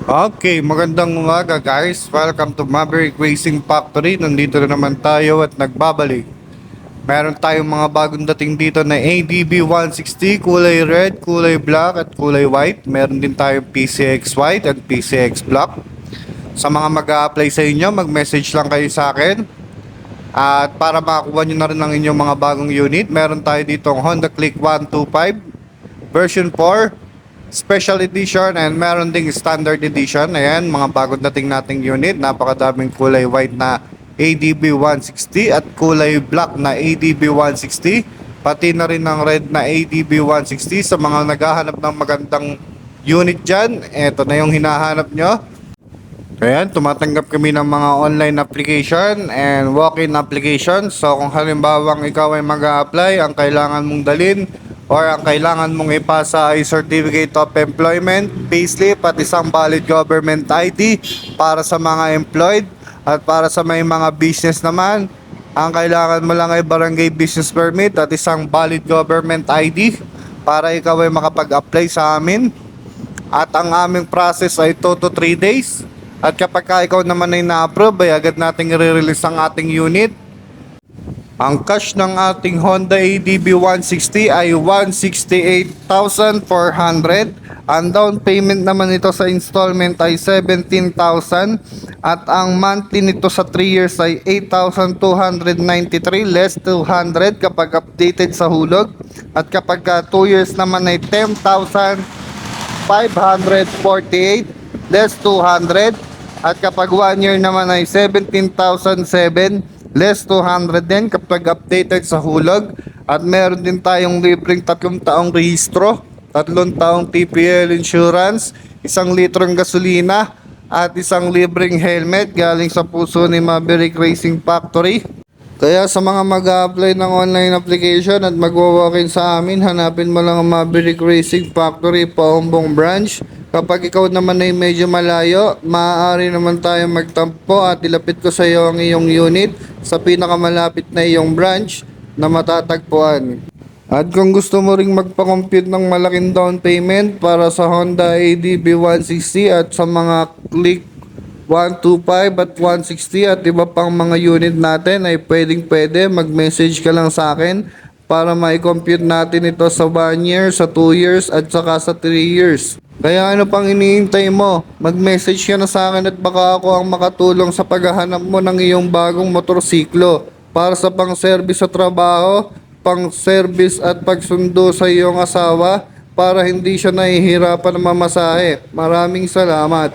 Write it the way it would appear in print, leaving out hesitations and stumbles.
Okay, magandang umaga guys. Welcome to Maverick Racing Factory. Nandito na naman tayo at nagbabalik. Meron tayong mga bagong dating dito na ADB 160, kulay red, kulay black at kulay white. Meron din tayong PCX white at PCX black. Sa mga mag-a-apply sa inyo, mag-message lang kayo sa akin. At para makakuha nyo na rin ang inyong mga bagong unit, meron tayo dito ang Honda Click 125 version 4 Special Edition, and meron ding Standard Edition. Ayan, mga bagong dating nating unit. Napakadaming kulay white na ADB 160 at kulay black na ADB 160. Pati na rin ang red na ADB 160. Sa mga naghahanap ng magandang unit dyan, eto na yung hinahanap nyo. Ayan, tumatanggap kami ng mga online application and walk-in application. So kung halimbawang ikaw ay mag-a-apply, ang kailangan mong dalin or ang kailangan mong ipasa ay Certificate of Employment, payslip at isang valid government ID para sa mga employed. At para sa may mga business naman, ang kailangan mo lang ay Barangay Business Permit at isang valid government ID para ikaw ay makapag-apply sa amin. At ang aming process ay 2 to 3 days. At kapag ikaw naman ay na-approve, ay agad nating i-release ang ating unit. Ang cash ng ating Honda ADB 160 ay 168,400. Ang down payment naman ito sa installment ay 17,000. At ang monthly nito sa 3 years ay 8,293 less 200 kapag updated sa hulog. At kapag 2 years naman ay 10,548 less 200. At kapag 1 year naman ay 17,007 less 200 din kapag updated sa hulog. At meron din tayong libreng 3 taong rehistro, 3 taong TPL insurance, 1 litrong gasolina at 1 libreng helmet galing sa puso ni Maverick Racing Factory. Kaya sa mga mag-a-apply ng online application at magwa-walk-in sa amin, hanapin mo lang ang Maverick Racing Factory Paumbong branch. Kapag ikaw naman ay medyo malayo, maaari naman tayo magtampo at ilapit ko sa iyo ang iyong unit sa pinakamalapit na iyong branch na matatagpuan. At kung gusto mo ring magpa-compute ng malaking down payment para sa Honda ADB 160 at sa mga Click 125 at 160 at iba pang mga unit natin, ay pwede mag-message ka lang sa akin para ma-compute natin ito sa 1 year, sa 2 years at saka sa 3 years. Kaya ano pang iniintay mo? Mag-message ka na sa akin at baka ako ang makatulong sa paghahanap mo ng iyong bagong motorsiklo para sa pang-service sa trabaho, pang-service at pagsundo sa iyong asawa para hindi siya nahihirapan na mamasahe. Maraming salamat.